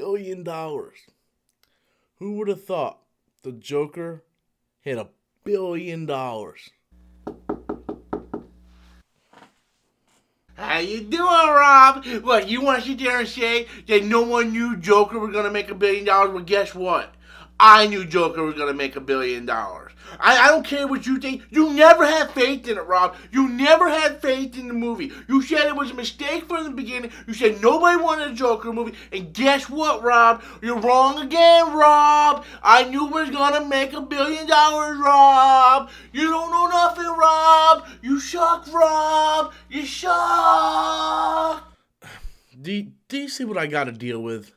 $1 billion. Who would have thought the Joker hit $1 billion? How you doing, Rob? What, you want to sit there and say that no one knew Joker was going to make $1 billion? Well, guess what? I knew Joker was going to make $1 billion. I don't care what you think. You never had faith in it, Rob. You never had faith in the movie. You said it was a mistake from the beginning. You said nobody wanted a Joker movie. And guess what, Rob? You're wrong again, Rob. I knew it was going to make $1 billion, Rob. You don't know nothing, Rob. You suck, Rob. You suck. Do you see what I got to deal with?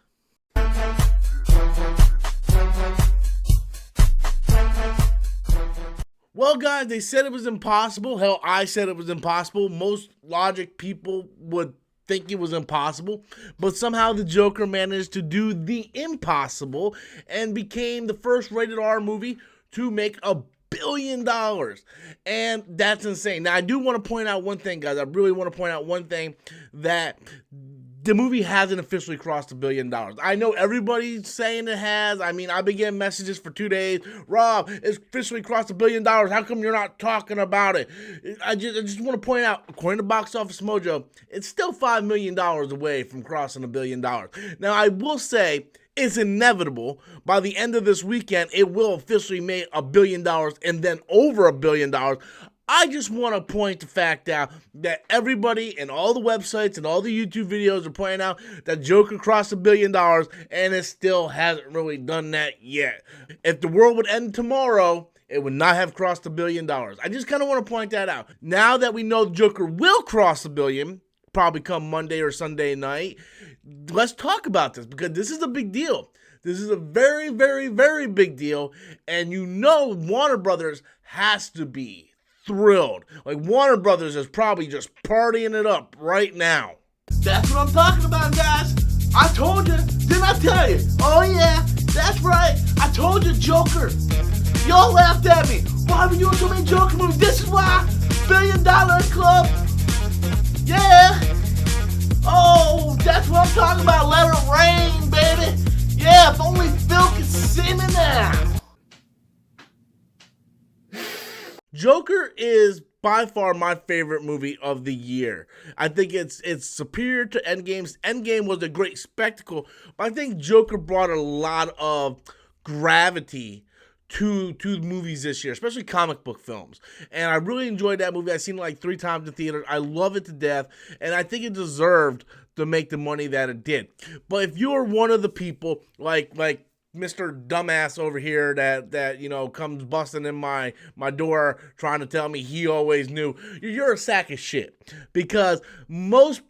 Well, guys, they said it was impossible. Hell, I said it was impossible. Most logic people would think it was impossible. But somehow the Joker managed to do the impossible and became the first rated R movie to make $1 billion. And that's insane. Now, I do want to point out one thing, guys. I really want to point out one thing, that the movie hasn't officially crossed $1 billion. I know everybody's saying it has. I mean, I've been getting messages for 2 days. Rob, it's officially crossed $1 billion. How come you're not talking about it? I just want to point out, according to Box Office Mojo, it's still $5 million away from crossing $1 billion. Now, I will say, it's inevitable. By the end of this weekend, it will officially make $1 billion and then over $1 billion. I just want to point the fact out that everybody and all the websites and all the YouTube videos are pointing out that Joker crossed $1 billion, and it still hasn't really done that yet. If the world would end tomorrow, it would not have crossed $1 billion. I just kind of want to point that out. Now that we know Joker will cross $1 billion, probably come Monday or Sunday night, let's talk about this, because this is a big deal. This is a very, very, very big deal, and you know Warner Brothers has to be thrilled. Like, Warner Brothers is probably just partying it up right now. That's what I'm talking about, guys. I told you. Didn't I tell you? Oh, yeah. That's right. I told you, Joker. Y'all laughed at me. Why are we doing so many Joker movies? This is why. $1 Billion Club. Yeah. Oh, that's what I'm talking about. Let it rain, baby. Yeah, if only Phil could see me now. Joker is by far my favorite movie of the year. I think it's superior to Endgame. Endgame was a great spectacle, but I think Joker brought a lot of gravity to movies this year, especially comic book films. And I really enjoyed that movie. I've seen it like 3 times in theater. I love it to death, and I think it deserved to make the money that it did. But if you're one of the people like Mr. Dumbass over here that you know comes busting in my door trying to tell me he always knew, you're a sack of shit. Because most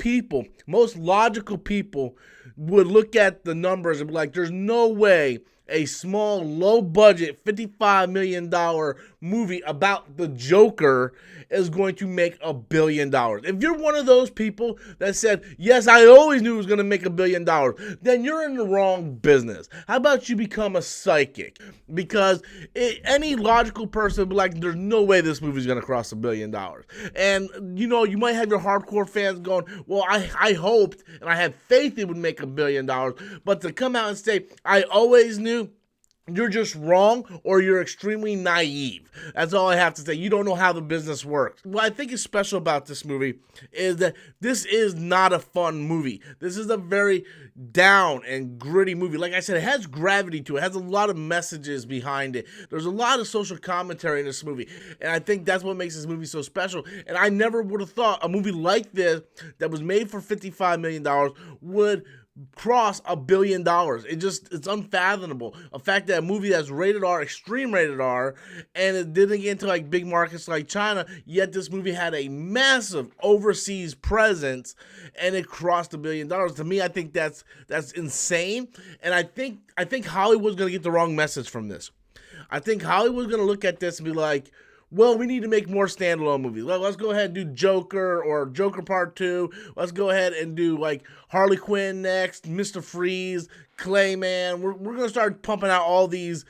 logical people would look at the numbers and be like, there's no way a small, low-budget, $55 million movie about the Joker is going to make $1 billion. If you're one of those people that said, yes, I always knew it was going to make $1 billion, then you're in the wrong business. How about you become a psychic? Because any logical person would be like, there's no way this movie's going to cross $1 billion. And, you know, you might have your hardcore fans going, well, I hoped and I had faith it would make $1 billion. But to come out and say, I always knew, you're just wrong, or you're extremely naive. That's all I have to say. You don't know how the business works. What I think is special about this movie is that this is not a fun movie. This is a very down and gritty movie. Like I said, it has gravity to it. It has a lot of messages behind it. There's a lot of social commentary in this movie, and I think that's what makes this movie so special. And I never would have thought a movie like this that was made for $55 million would cross $1 billion. It's unfathomable. A fact that a movie that's rated R, extreme rated R, and it didn't get into like big markets like China, yet this movie had a massive overseas presence and it crossed $1 billion. To me, I think that's insane. And I think Hollywood's gonna get the wrong message from this. I think Hollywood's gonna look at this and be like, well, we need to make more standalone movies. Let's go ahead and do Joker or Joker Part 2. Let's go ahead and do like Harley Quinn next, Mr. Freeze, Clayman. We're going to start pumping out all these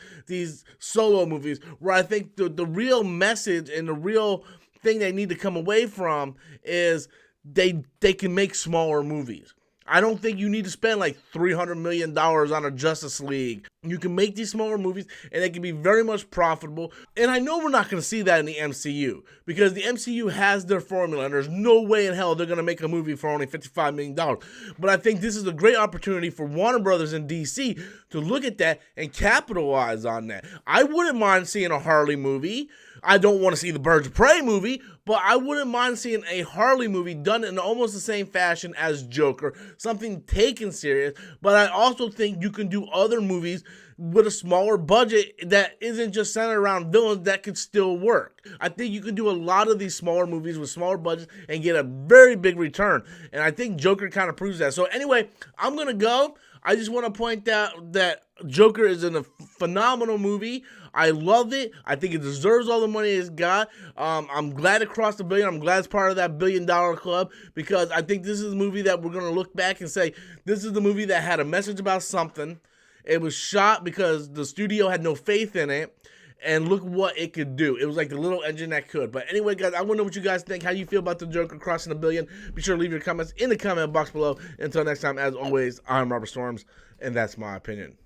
solo movies where I think the real message and the real thing they need to come away from is they can make smaller movies. I don't think you need to spend like $300 million on a Justice League. You can make these smaller movies and they can be very much profitable. And I know we're not going to see that in the MCU because the MCU has their formula and there's no way in hell they're going to make a movie for only $55 million. But I think this is a great opportunity for Warner Brothers and DC to look at that and capitalize on that. I wouldn't mind seeing a Harley movie. I don't want to see the Birds of Prey movie, but I wouldn't mind seeing a Harley movie done in almost the same fashion as Joker, something taken serious. But I also think you can do other movies with a smaller budget that isn't just centered around villains that could still work. I think you can do a lot of these smaller movies with smaller budgets and get a very big return. And I think Joker kind of proves that. So anyway, I'm going to go. I just want to point out that Joker is in a phenomenal movie. I love it. I think it deserves all the money it's got. I'm glad it crossed $1 billion. I'm glad it's part of that $1 billion club because I think this is a movie that we're going to look back and say, this is the movie that had a message about something. It was shot because the studio had no faith in it. And look what it could do. It was like the little engine that could. But anyway, guys, I want to know what you guys think. How you feel about the Joker crossing $1 billion. Be sure to leave your comments in the comment box below. Until next time, as always, I'm Robert Storms, and that's my opinion.